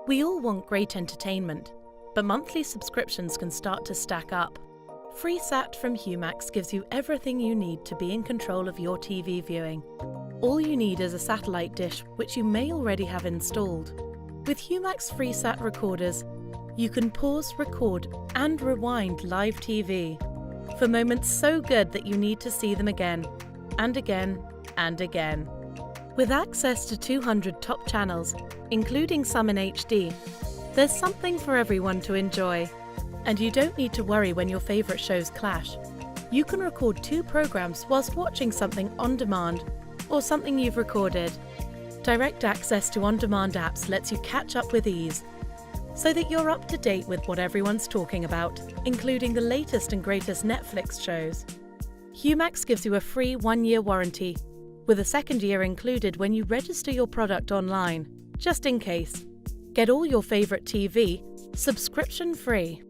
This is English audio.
We all want great entertainment, but monthly subscriptions can start to stack up. Freesat from Humax gives you everything you need to be in control of your TV viewing. All you need is a satellite dish, which you may already have installed. With Humax Freesat recorders, you can pause, record, and rewind live TV for moments so good that you need to see them again, and again, and again. With access to 200 top channels, including some in HD, there's something for everyone to enjoy. And you don't need to worry when your favourite shows clash. You can record 2 programs whilst watching something on demand or something you've recorded. Direct access to on-demand apps lets you catch up with ease, so that you're up to date with what everyone's talking about, including the latest and greatest Netflix shows. Humax gives you a free 1-year warranty, with a second year included when you register your product online, just in case. Get all your favourite TV subscription-free.